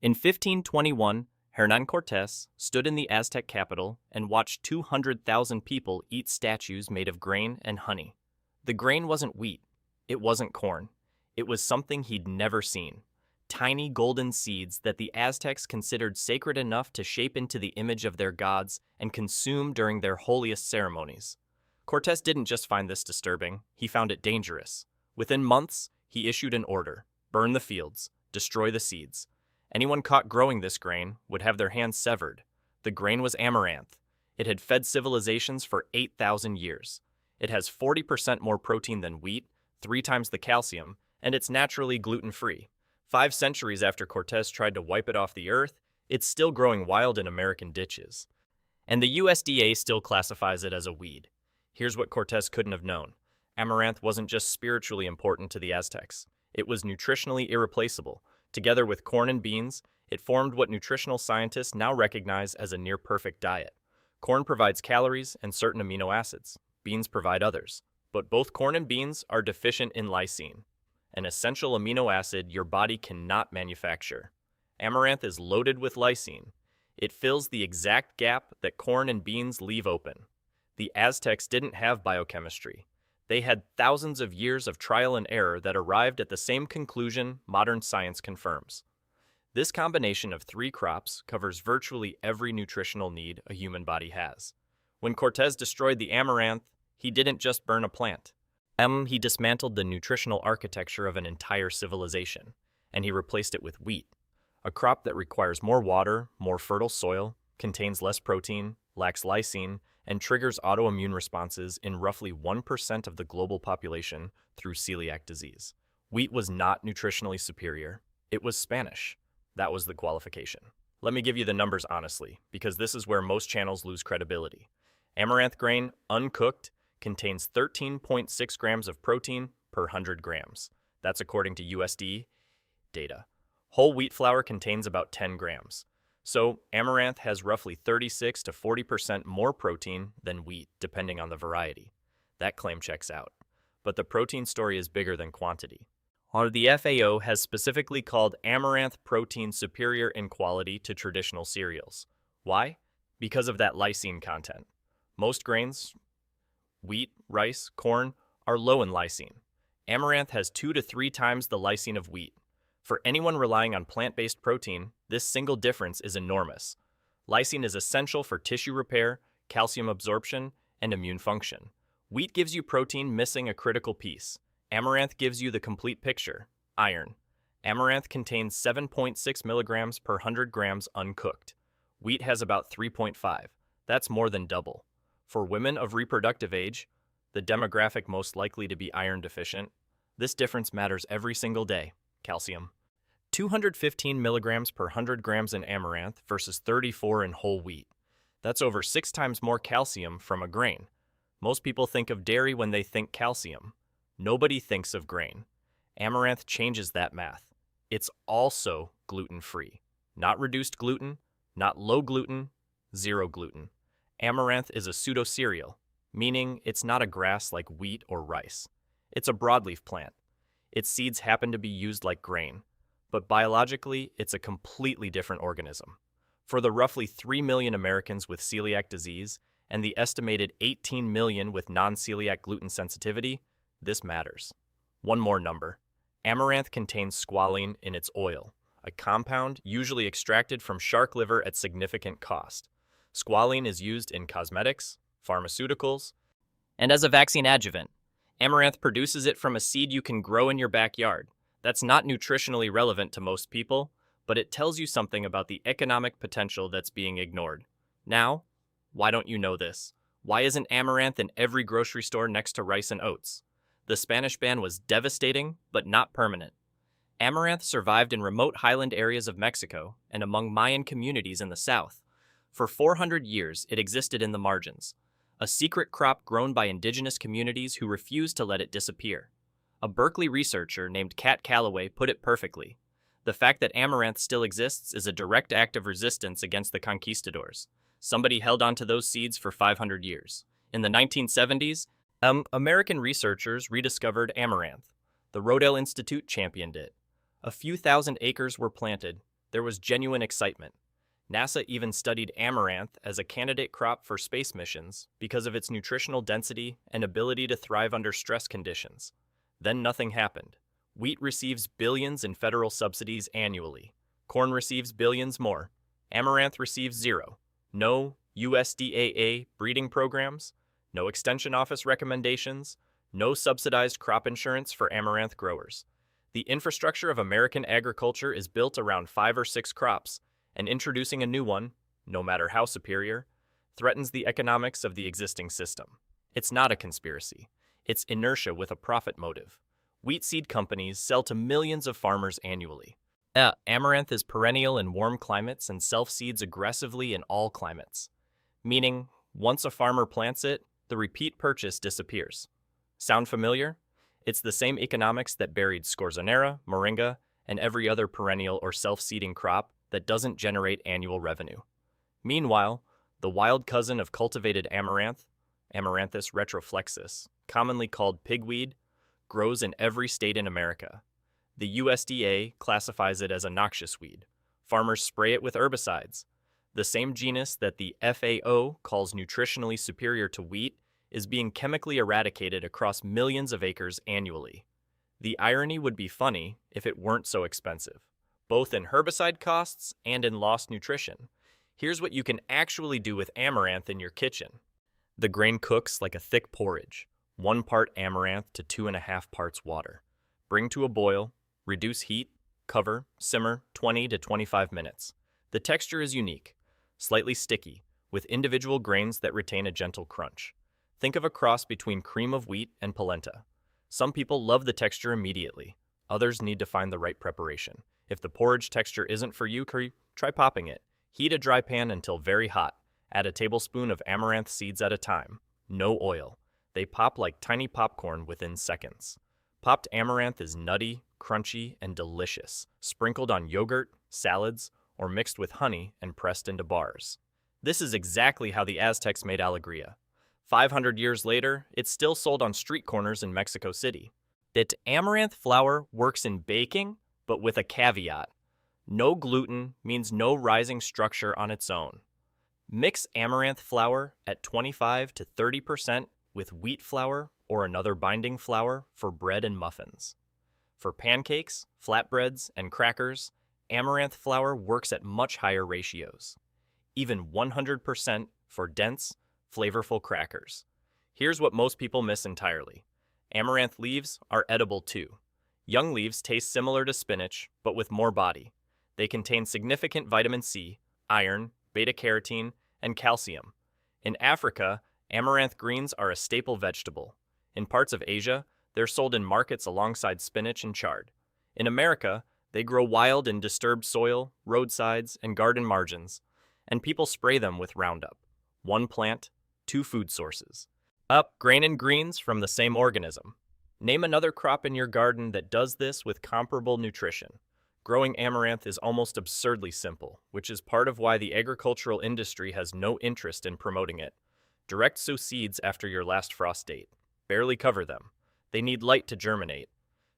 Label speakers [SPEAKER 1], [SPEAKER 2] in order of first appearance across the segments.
[SPEAKER 1] In 1521, Hernán Cortés stood in the Aztec capital and watched 200,000 people eat statues made of grain and honey. The grain wasn't wheat. It wasn't corn. It was something he'd never seen. Tiny golden seeds that the Aztecs considered sacred enough to shape into the image of their gods and consume during their holiest ceremonies. Cortés didn't just find this disturbing, he found it dangerous. Within months, he issued an order: burn the fields, destroy the seeds. Anyone caught growing this grain would have their hands severed. The grain was amaranth. It had fed civilizations for 8,000 years. It has 40% more protein than wheat, 3 times the calcium, and it's naturally gluten-free. 5 centuries after Cortés tried to wipe it off the earth, it's still growing wild in American ditches. And the USDA still classifies it as a weed. Here's what Cortés couldn't have known. Amaranth wasn't just spiritually important to the Aztecs. It was nutritionally irreplaceable. Together with corn and beans, it formed what nutritional scientists now recognize as a near-perfect diet. Corn provides calories and certain amino acids. Beans provide others. But both corn and beans are deficient in lysine, an essential amino acid your body cannot manufacture. Amaranth is loaded with lysine. It fills the exact gap that corn and beans leave open. The Aztecs didn't have biochemistry. They had thousands of years of trial and error that arrived at the same conclusion modern science confirms. This combination of 3 crops covers virtually every nutritional need a human body has. When Cortés destroyed the amaranth, he didn't just burn a plant. He dismantled the nutritional architecture of an entire civilization, and he replaced it with wheat, a crop that requires more water, more fertile soil, contains less protein, lacks lysine, and triggers autoimmune responses in roughly 1% of the global population through celiac disease. Wheat was not nutritionally superior. It was Spanish. That was the qualification. Let me give you the numbers honestly, because this is where most channels lose credibility. Amaranth grain, uncooked, contains 13.6 grams of protein per 100 grams. That's according to USDA data. Whole wheat flour contains about 10 grams. So, amaranth has roughly 36 to 40% more protein than wheat, depending on the variety. That claim checks out. But the protein story is bigger than quantity. The FAO has specifically called amaranth protein superior in quality to traditional cereals. Why? Because of that lysine content. Most grains, wheat, rice, corn, are low in lysine. Amaranth has 2 to 3 times the lysine of wheat. For anyone relying on plant-based protein, this single difference is enormous. Lysine is essential for tissue repair, calcium absorption, and immune function. Wheat gives you protein missing a critical piece. Amaranth gives you the complete picture: iron. Amaranth contains 7.6 milligrams per 100 grams uncooked. Wheat has about 3.5. That's more than double. For women of reproductive age, the demographic most likely to be iron deficient, this difference matters every single day. Calcium. 215 milligrams per 100 grams in amaranth versus 34 in whole wheat. That's over 6 times more calcium from a grain. Most people think of dairy when they think calcium. Nobody thinks of grain. Amaranth changes that math. It's also gluten-free. Not reduced gluten, not low gluten, 0 gluten. Amaranth is a pseudo-cereal, meaning it's not a grass like wheat or rice. It's a broadleaf plant. Its seeds happen to be used like grain, but biologically, it's a completely different organism. For the roughly 3 million Americans with celiac disease and the estimated 18 million with non-celiac gluten sensitivity, this matters. One more number. Amaranth contains squalene in its oil, a compound usually extracted from shark liver at significant cost. Squalene is used in cosmetics, pharmaceuticals, and as a vaccine adjuvant. Amaranth produces it from a seed you can grow in your backyard. That's not nutritionally relevant to most people, but it tells you something about the economic potential that's being ignored. Now, why don't you know this? Why isn't amaranth in every grocery store next to rice and oats? The Spanish ban was devastating, but not permanent. Amaranth survived in remote highland areas of Mexico and among Mayan communities in the south. For 400 years, it existed in the margins, a secret crop grown by indigenous communities who refused to let it disappear. A Berkeley researcher named Kat Calloway put it perfectly. The fact that amaranth still exists is a direct act of resistance against the conquistadors. Somebody held onto those seeds for 500 years. In the 1970s, American researchers rediscovered amaranth. The Rodale Institute championed it. A few thousand acres were planted. There was genuine excitement. NASA even studied amaranth as a candidate crop for space missions because of its nutritional density and ability to thrive under stress conditions. Then nothing happened. Wheat receives billions in federal subsidies annually. Corn receives billions more. Amaranth receives zero. No USDAA breeding programs, no extension office recommendations, no subsidized crop insurance for amaranth growers. The infrastructure of American agriculture is built around 5 or 6 crops, and introducing a new one, no matter how superior, threatens the economics of the existing system. It's not a conspiracy. It's inertia with a profit motive. Wheat seed companies sell to millions of farmers annually. Amaranth is perennial in warm climates and self-seeds aggressively in all climates. Meaning, once a farmer plants it, the repeat purchase disappears. Sound familiar? It's the same economics that buried scorzonera, moringa, and every other perennial or self-seeding crop that doesn't generate annual revenue. Meanwhile, the wild cousin of cultivated amaranth, Amaranthus retroflexus, commonly called pigweed, grows in every state in America. The USDA classifies it as a noxious weed. Farmers spray it with herbicides. The same genus that the FAO calls nutritionally superior to wheat is being chemically eradicated across millions of acres annually. The irony would be funny if it weren't so expensive, both in herbicide costs and in lost nutrition. Here's what you can actually do with amaranth in your kitchen. The grain cooks like a thick porridge, 1 part amaranth to 2.5 parts water. Bring to a boil, reduce heat, cover, simmer 20 to 25 minutes. The texture is unique, slightly sticky, with individual grains that retain a gentle crunch. Think of a cross between cream of wheat and polenta. Some people love the texture immediately. Others need to find the right preparation. If the porridge texture isn't for you, try popping it. Heat a dry pan until very hot. Add a tablespoon of amaranth seeds at a time. No oil. They pop like tiny popcorn within seconds. Popped amaranth is nutty, crunchy, and delicious, sprinkled on yogurt, salads, or mixed with honey and pressed into bars. This is exactly how the Aztecs made alegría. 500 years later, it's still sold on street corners in Mexico City. That amaranth flour works in baking, but with a caveat. No gluten means no rising structure on its own. Mix amaranth flour at 25 to 30% with wheat flour or another binding flour for bread and muffins. For pancakes, flatbreads, and crackers, amaranth flour works at much higher ratios. Even 100% for dense, flavorful crackers. Here's what most people miss entirely. Amaranth leaves are edible too. Young leaves taste similar to spinach, but with more body. They contain significant vitamin C, iron, beta-carotene, and calcium. In Africa, amaranth greens are a staple vegetable. In parts of Asia, they're sold in markets alongside spinach and chard. In America, they grow wild in disturbed soil, roadsides, and garden margins, and people spray them with Roundup. 1 plant, 2 food sources. Grain and greens from the same organism. Name another crop in your garden that does this with comparable nutrition. Growing amaranth is almost absurdly simple, which is part of why the agricultural industry has no interest in promoting it. Direct sow seeds after your last frost date. Barely cover them. They need light to germinate.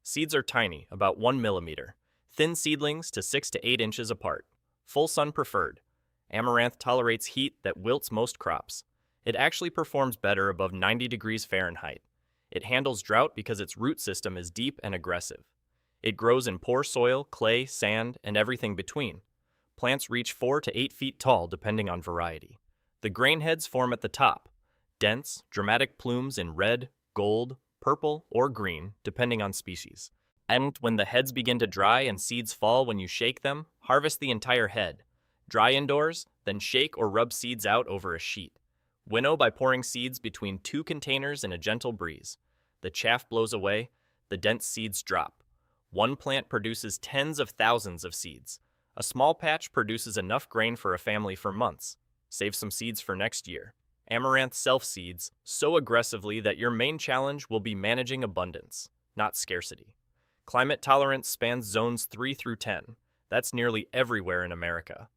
[SPEAKER 1] Seeds are tiny, about 1 millimeter. Thin seedlings to 6 to 8 inches apart. Full sun preferred. Amaranth tolerates heat that wilts most crops. It actually performs better above 90 degrees Fahrenheit. It handles drought because its root system is deep and aggressive. It grows in poor soil, clay, sand, and everything between. Plants reach 4 to 8 feet tall depending on variety. The grain heads form at the top. Dense, dramatic plumes in red, gold, purple, or green, depending on species. And when the heads begin to dry and seeds fall when you shake them, harvest the entire head. Dry indoors, then shake or rub seeds out over a sheet. Winnow by pouring seeds between 2 containers in a gentle breeze. The chaff blows away, the dense seeds drop. 1 plant produces tens of thousands of seeds. A small patch produces enough grain for a family for months. Save some seeds for next year. Amaranth self-seeds so aggressively that your main challenge will be managing abundance, not scarcity. Climate tolerance spans zones 3 through 10. That's nearly everywhere in America.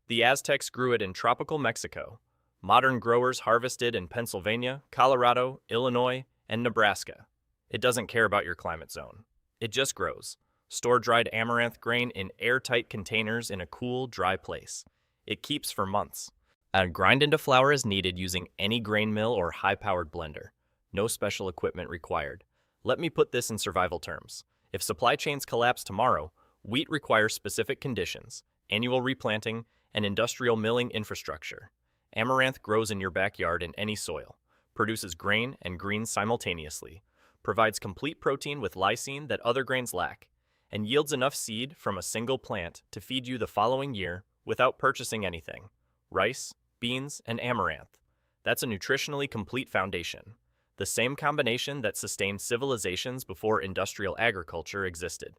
[SPEAKER 1] The Aztecs grew it in tropical Mexico. Modern growers harvest it in Pennsylvania, Colorado, Illinois, and Nebraska. It doesn't care about your climate zone. It just grows. Store dried amaranth grain in airtight containers in a cool, dry place. It keeps for months. And grind into flour as needed using any grain mill or high-powered blender. No special equipment required. Let me put this in survival terms. If supply chains collapse tomorrow, wheat requires specific conditions, annual replanting, and industrial milling infrastructure. Amaranth grows in your backyard in any soil, produces grain and greens simultaneously, provides complete protein with lysine that other grains lack, and yields enough seed from a single plant to feed you the following year without purchasing anything. Rice, beans, and amaranth. That's a nutritionally complete foundation. The same combination that sustained civilizations before industrial agriculture existed.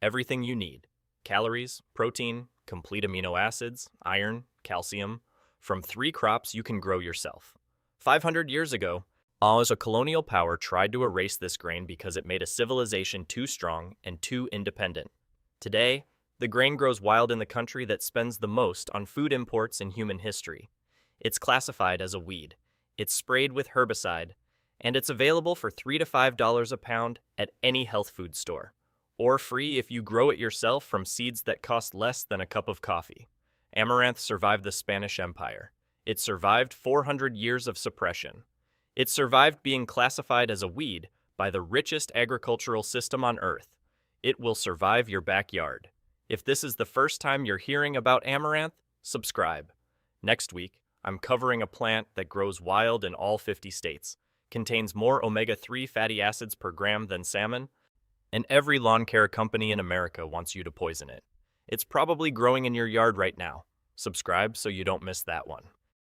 [SPEAKER 1] Everything you need. Calories, protein, complete amino acids, iron, calcium, from 3 crops you can grow yourself. 500 years ago, a colonial power tried to erase this grain because it made a civilization too strong and too independent. Today, the grain grows wild in the country that spends the most on food imports in human history. It's classified as a weed. It's sprayed with herbicide, and it's available for $3 to $5 a pound at any health food store, or free if you grow it yourself from seeds that cost less than a cup of coffee. Amaranth survived the Spanish Empire. It survived 400 years of suppression. It survived being classified as a weed by the richest agricultural system on Earth. It will survive your backyard. If this is the first time you're hearing about amaranth, subscribe. Next week, I'm covering a plant that grows wild in all 50 states, contains more omega-3 fatty acids per gram than salmon, and every lawn care company in America wants you to poison it. It's probably growing in your yard right now. Subscribe so you don't miss that one.